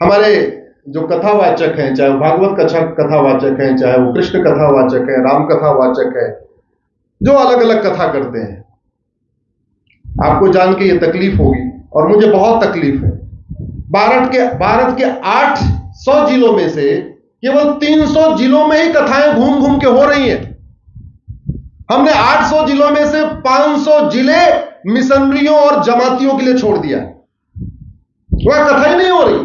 हमारे जो कथावाचक हैं, चाहे वो भागवत कथावाचक हैं, चाहे वो कृष्ण कथावाचक है, राम कथावाचक है, जो अलग अलग कथा करते हैं, आपको जान के ये तकलीफ होगी और मुझे बहुत तकलीफ है। भारत के 800 जिलों में से केवल 300 जिलों में ही कथाएं घूम घूम के हो रही हैं। हमने 800 जिलों में से 500 जिले मिशनरियों और जमातियों के लिए छोड़ दिया है, वहां कथा ही नहीं हो रही।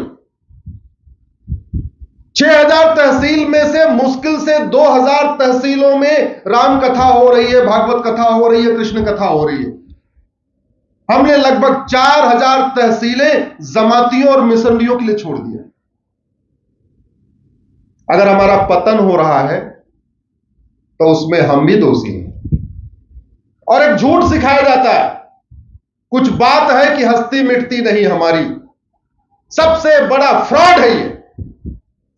6000 तहसील में से मुश्किल से 2000 तहसीलों में राम कथा हो रही है, भागवत कथा हो रही है, कृष्ण कथा हो रही है। हमने लगभग 4000 तहसीलें जमातियों और मिशनरियों के लिए छोड़ दिया। अगर हमारा पतन हो रहा है तो उसमें हम भी दोषी हैं। और एक झूठ सिखाया जाता है, कुछ बात है कि हस्ती मिटती नहीं हमारी। सबसे बड़ा फ्रॉड है ये,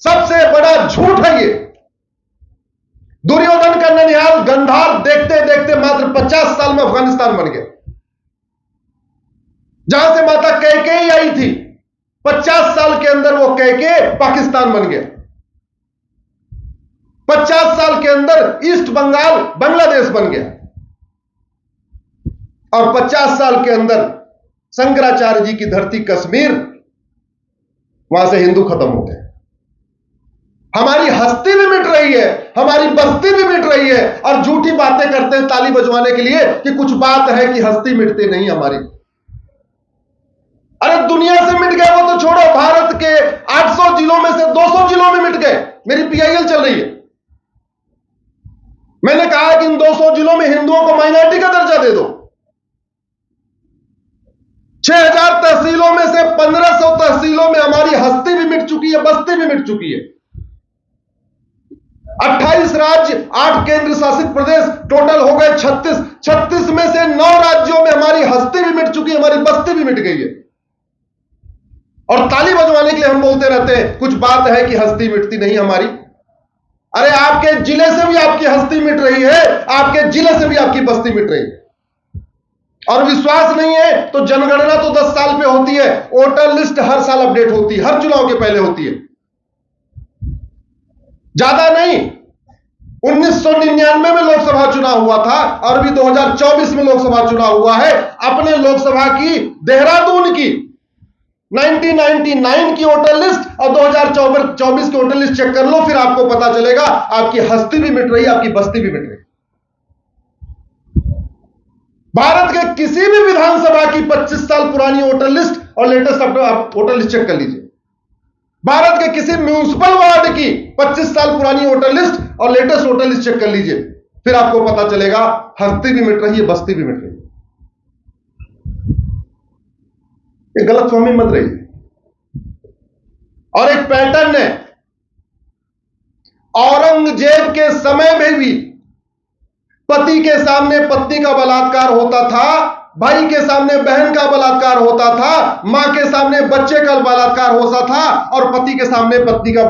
सबसे बड़ा झूठ है ये। दुर्योधन का ननिहाल गंधार देखते देखते मात्र 50 साल में अफगानिस्तान बन गया। जहां से माता कैकेयी आई थी, 50 साल के अंदर वो कैकेयी पाकिस्तान बन गया। 50 साल के अंदर ईस्ट बंगाल बांग्लादेश बन गया। और 50 साल के अंदर शंकराचार्य जी की धरती कश्मीर, वहां से हिंदू खत्म हो गए। हमारी हस्ती भी मिट रही है, हमारी बस्ती भी मिट रही है, और झूठी बातें करते हैं ताली बजवाने के लिए कि कुछ बात है कि हस्ती मिटती नहीं हमारी। अरे दुनिया से मिट गए वो तो छोड़ो, भारत के 800 जिलों में से 200 जिलों में मिट गए। मेरी पीआईएल चल रही है, मैंने कहा कि इन 200 जिलों में हिंदुओं को माइनॉरिटी का दर्जा दे दो। 6000 तहसीलों में से 1500 तहसीलों में हमारी हस्ती भी मिट चुकी है, बस्ती भी मिट चुकी है। 28 राज्य, 8 केंद्र शासित प्रदेश, टोटल हो गए 36। 36 में से 9 राज्यों में हमारी हस्ती भी मिट चुकी है, हमारी बस्ती भी मिट गई है। और ताली बजवाने के लिए हम बोलते रहते हैं कुछ बात है कि हस्ती मिटती नहीं हमारी। अरे आपके जिले से भी आपकी हस्ती मिट रही है, आपके जिले से भी आपकी बस्ती मिट रही है। और विश्वास नहीं है तो जनगणना तो 10 साल पे होती है, वोटर लिस्ट हर साल अपडेट होती है, हर चुनाव के पहले होती है। ज्यादा नहीं, 1999 में लोकसभा चुनाव हुआ था और अभी 2024 में लोकसभा चुनाव हुआ है। अपने लोकसभा की, देहरादून की 1999 की वोटर लिस्ट और 2024 की वोटर लिस्ट चेक कर लो, फिर आपको पता चलेगा आपकी हस्ती भी मिट रही है, आपकी बस्ती भी मिट रही है। भारत के किसी भी विधानसभा की 25 साल पुरानी वोटर लिस्ट और लेटेस्ट वोटर लिस्ट चेक कर लीजिए। भारत के किसी म्यूनिसिपल वार्ड की 25 साल पुरानी वोटर लिस्ट और लेटेस्ट वोटर लिस्ट चेक कर लीजिए, फिर आपको पता चलेगा हस्ती भी मिट रही है, बस्ती भी मिट रही है। ये गलतफहमी मत रही। और एक पैटर्न है, औरंगजेब के समय में भी पति के सामने पत्नी का बलात्कार होता था, भाई के सामने बहन का बलात्कार होता था, मां के सामने बच्चे का बलात्कार होता था, और पति के सामने पत्नी का,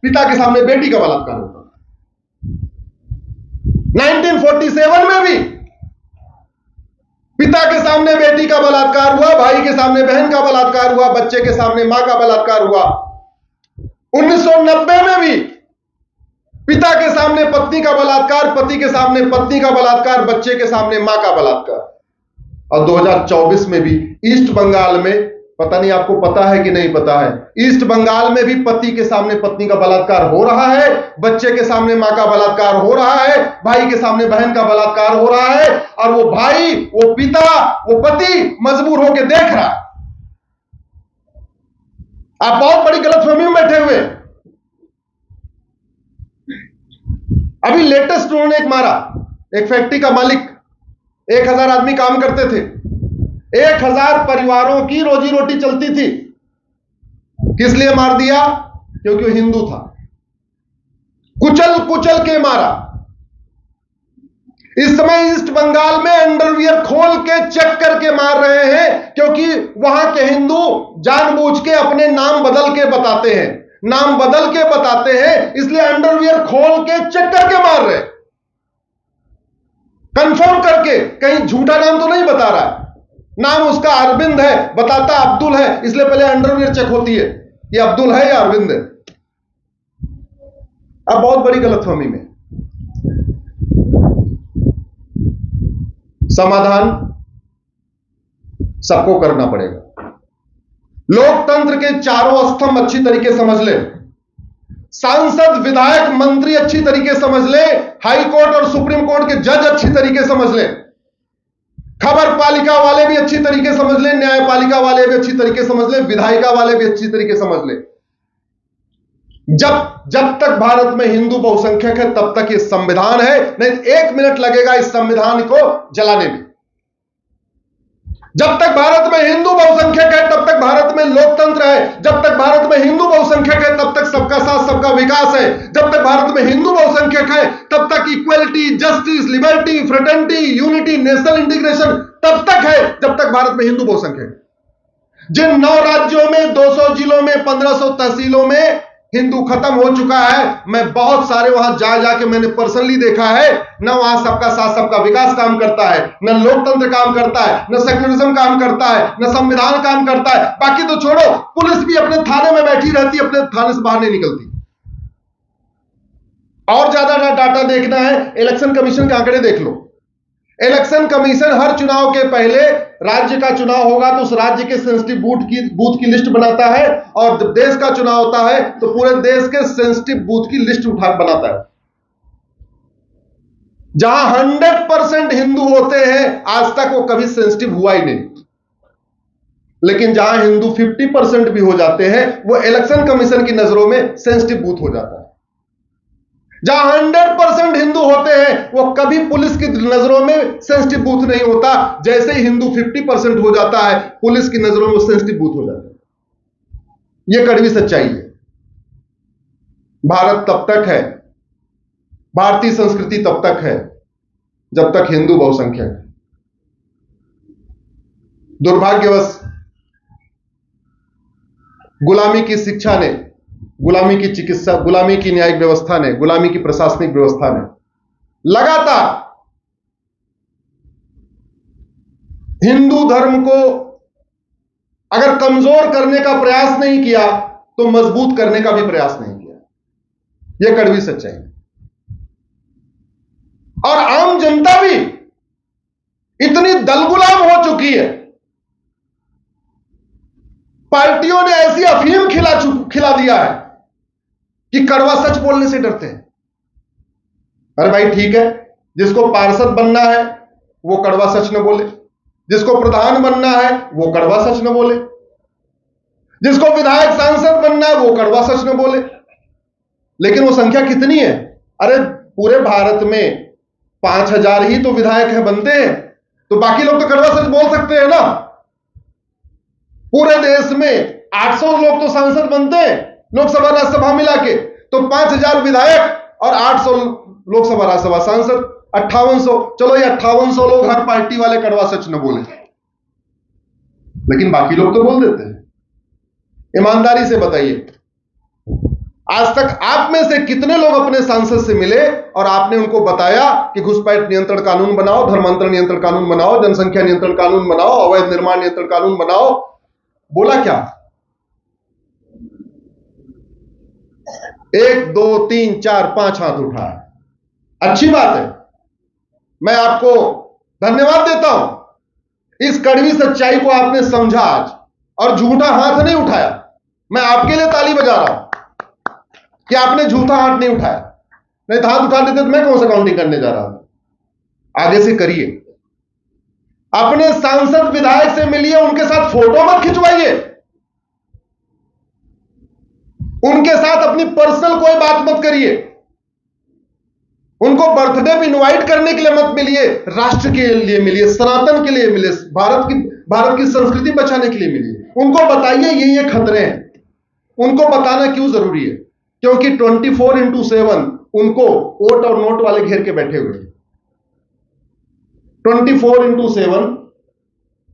पिता के सामने बेटी का बलात्कार होता था। 1947 में भी पिता के सामने बेटी का बलात्कार हुआ, भाई के सामने बहन का बलात्कार हुआ, बच्चे के सामने मां का बलात्कार हुआ। 1990 में भी पिता के सामने पत्नी का बलात्कार, पति के सामने पत्नी का बलात्कार, बच्चे के सामने मां का बलात्कार। और 2024 में भी ईस्ट बंगाल में, पता नहीं आपको पता है कि नहीं पता है, ईस्ट बंगाल में भी पति के सामने पत्नी का बलात्कार हो रहा है, बच्चे के सामने मां का बलात्कार हो रहा है, भाई के सामने बहन का बलात्कार हो रहा है, और वो भाई, वो पिता, वो पति मजबूर होकर देख रहा है। आप बहुत बड़ी गलतफहमी में बैठे हुए। अभी लेटेस्ट उन्होंने एक मारा, एक फैक्ट्री का मालिक, 1000 आदमी काम करते थे, 1000 परिवारों की रोजी रोटी चलती थी। किस लिए मार दिया? क्योंकि वो हिंदू था। कुचल कुचल के मारा। इस समय ईस्ट बंगाल में अंडरवियर खोल के चेक करके मार रहे हैं, क्योंकि वहां के हिंदू जानबूझ के अपने नाम बदल के बताते हैं, नाम बदल के बताते हैं, इसलिए अंडरवियर खोल के चेक करके मार रहे हैं, कंफर्म करके। कहीं झूठा नाम तो नहीं बता रहा है, नाम उसका अरविंद है, बताता अब्दुल है, इसलिए पहले अंडरवियर चेक होती है। ये अब्दुल है या अरविंद है। अब बहुत बड़ी गलतफहमी में समाधान सबको करना पड़ेगा। लोकतंत्र के चारों स्तंभ अच्छी तरीके समझ ले, सांसद विधायक मंत्री अच्छी तरीके समझ ले, हाई कोर्ट और सुप्रीम कोर्ट के जज अच्छी तरीके समझ ले, खबर पालिका वाले भी अच्छी तरीके समझ ले, न्यायपालिका वाले भी अच्छी तरीके समझ ले, विधायिका वाले भी अच्छी तरीके समझ ले। जब तक भारत में हिंदू बहुसंख्यक है तब तक ये संविधान है, नहीं 1 मिनट लगेगा इस संविधान को जलाने में। जब तक भारत में हिंदू बहुसंख्यक है तब तक भारत में लोकतंत्र है। जब तक भारत में हिंदू बहुसंख्यक है तब तक सबका साथ सबका विकास है। जब तक भारत में हिंदू बहुसंख्यक है तब तक equality, justice, liberty, fraternity, unity, national integration तब तक है जब तक भारत में हिंदू बहुसंख्यक है। जिन 9 राज्यों में, 200 जिलों में, 1500 तहसीलों में हिंदू खत्म हो चुका है, मैं बहुत सारे वहां जाके मैंने पर्सनली देखा है, न वहां सबका साथ सबका विकास काम करता है, न लोकतंत्र काम करता है, न सेक्युलरिज्म काम करता है, न संविधान काम करता है। बाकी तो छोड़ो, पुलिस भी अपने थाने में बैठी रहती है, अपने थाने से बाहर नहीं निकलती। और ज्यादा डाटा देखना है, इलेक्शन कमीशन के आंकड़े देख लो। इलेक्शन कमीशन हर चुनाव के पहले, राज्य का चुनाव होगा तो उस राज्य के सेंसिटिव बूथ की लिस्ट बनाता है, और जब देश का चुनाव होता है तो पूरे देश के सेंसिटिव बूथ की लिस्ट बनाता है। जहां 100% हिंदू होते हैं, आज तक वो कभी सेंसिटिव हुआ ही नहीं। लेकिन जहां हिंदू 50% भी हो जाते हैं, वो इलेक्शन कमीशन की नजरों में सेंसिटिव बूथ हो जाता है। जहां 100% हिंदू होते हैं, वो कभी पुलिस की नजरों में सेंसिटिव बूथ नहीं होता। जैसे ही हिंदू 50% हो जाता है, पुलिस की नजरों में सेंसिटिव बूथ हो जाता है। यह कड़वी सच्चाई है। भारत तब तक है, भारतीय संस्कृति तब तक है जब तक हिंदू बहुसंख्यक है। दुर्भाग्यवश गुलामी की शिक्षा ने, गुलामी की चिकित्सा, गुलामी की न्यायिक व्यवस्था ने, गुलामी की प्रशासनिक व्यवस्था ने लगातार हिंदू धर्म को अगर कमजोर करने का प्रयास नहीं किया तो मजबूत करने का भी प्रयास नहीं किया। यह कड़वी सच्चाई है। और आम जनता भी इतनी दलगुलाम हो चुकी है, पार्टियों ने ऐसी अफीम खिला दिया है कि कड़वा सच बोलने से डरते हैं। अरे भाई ठीक है, जिसको पार्षद बनना है वो कड़वा सच न बोले, जिसको प्रधान बनना है वो कड़वा सच न बोले, जिसको विधायक सांसद बनना है वो कड़वा सच न बोले। लेकिन वो संख्या कितनी है? अरे पूरे भारत में 5000 ही तो विधायक है, बनते हैं, तो बाकी लोग तो कड़वा सच बोल सकते हैं ना। पूरे देश में 800 लोग तो सांसद बनते हैं, लोकसभा राज्यसभा मिला के, तो 5000 विधायक और 800 लोकसभा राज्यसभा सांसद, 5800। चलो ये 5800 लोग, हर पार्टी वाले कड़वा सच न बोले, लेकिन बाकी लोग तो बोल देते हैं। ईमानदारी से बताइए, आज तक आप में से कितने लोग अपने सांसद से मिले और आपने उनको बताया कि घुसपैठ नियंत्रण कानून बनाओ, धर्मांतरण नियंत्रण कानून बनाओ, जनसंख्या नियंत्रण कानून बनाओ, अवैध निर्माण नियंत्रण कानून बनाओ? बोला क्या? 1 2 3 4 5 हाथ उठाया। अच्छी बात है, मैं आपको धन्यवाद देता हूं। इस कड़वी सच्चाई को आपने समझा आज, और झूठा हाथ नहीं उठाया। मैं आपके लिए ताली बजा रहा हूं कि आपने झूठा हाथ नहीं उठाया। नहीं तो हाथ उठा देते तो मैं कौन सा काउंटिंग करने जा रहा हूं। आगे से करिए, अपने सांसद विधायक से मिलिए, उनके साथ फोटो मत खिंचवाइए, उनके साथ अपनी पर्सनल कोई बात मत करिए, उनको बर्थडे पे इनवाइट करने के लिए मत मिलिए, राष्ट्र के लिए मिलिए, सनातन के लिए मिलिए, भारत की संस्कृति बचाने के लिए मिलिए। उनको बताइए ये खतरे हैं। उनको बताना क्यों जरूरी है? क्योंकि 24x7 उनको वोट और नोट वाले घेर के बैठे हुए हैं। 24x7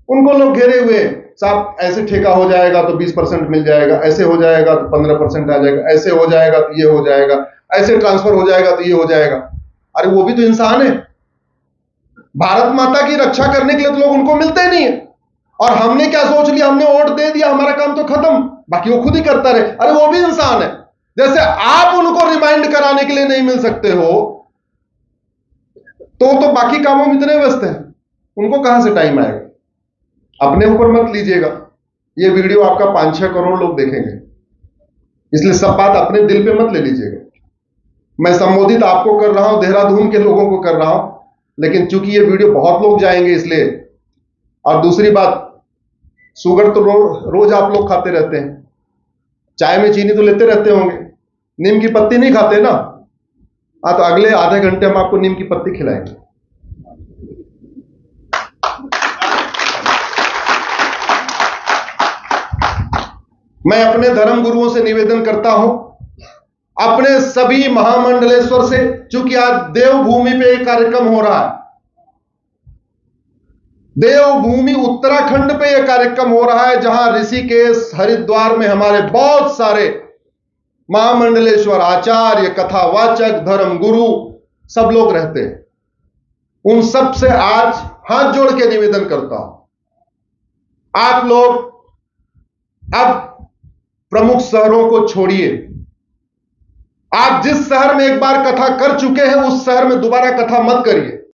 उनको लोग घेरे हुए हैं। साहब ऐसे ठेका हो जाएगा तो 20% मिल जाएगा, ऐसे हो जाएगा तो 15% आ जाएगा, ऐसे हो जाएगा तो ये हो जाएगा, ऐसे ट्रांसफर हो जाएगा तो ये हो जाएगा। अरे वो भी तो इंसान है। भारत माता की रक्षा करने के लिए तो लोग उनको मिलते ही नहीं है। और हमने क्या सोच लिया, हमने वोट दे दिया, हमारा काम तो खत्म। बाकी वो खुद ही करता रहे। अरे वो भी इंसान है, जैसे आप उनको रिमाइंड कराने के लिए नहीं मिल सकते हो, तो बाकी कामों में इतने व्यस्त हैं, उनको कहां से टाइम आएगा। अपने ऊपर मत लीजिएगा, ये वीडियो आपका 5-6 करोड़ लोग देखेंगे, इसलिए सब बात अपने दिल पे मत ले लीजिएगा। मैं संबोधित आपको कर रहा हूं, देहरादून के लोगों को कर रहा हूं, लेकिन चूंकि ये वीडियो बहुत लोग जाएंगे इसलिए। और दूसरी बात, शुगर तो रोज आप लोग खाते रहते हैं, चाय में चीनी तो लेते रहते होंगे, नीम की पत्ती नहीं खाते ना? तो अगले आधे घंटे हम आपको नीम की पत्ती खिलाएंगे। मैं अपने धर्म गुरुओं से निवेदन करता हूं, अपने सभी महामंडलेश्वर से, चूंकि आज देवभूमि पे एक कार्यक्रम हो रहा है, देवभूमि उत्तराखंड पे यह कार्यक्रम हो रहा है, जहां ऋषिकेश हरिद्वार में हमारे बहुत सारे महामंडलेश्वर आचार्य, कथावाचक, धर्म गुरु सब लोग रहते हैं। उन सब से आज हाथ जोड़ के निवेदन करता हूं, आप लोग अब प्रमुख शहरों को छोड़िए। आप जिस शहर में एक बार कथा कर चुके हैं, उस शहर में दोबारा कथा मत करिए।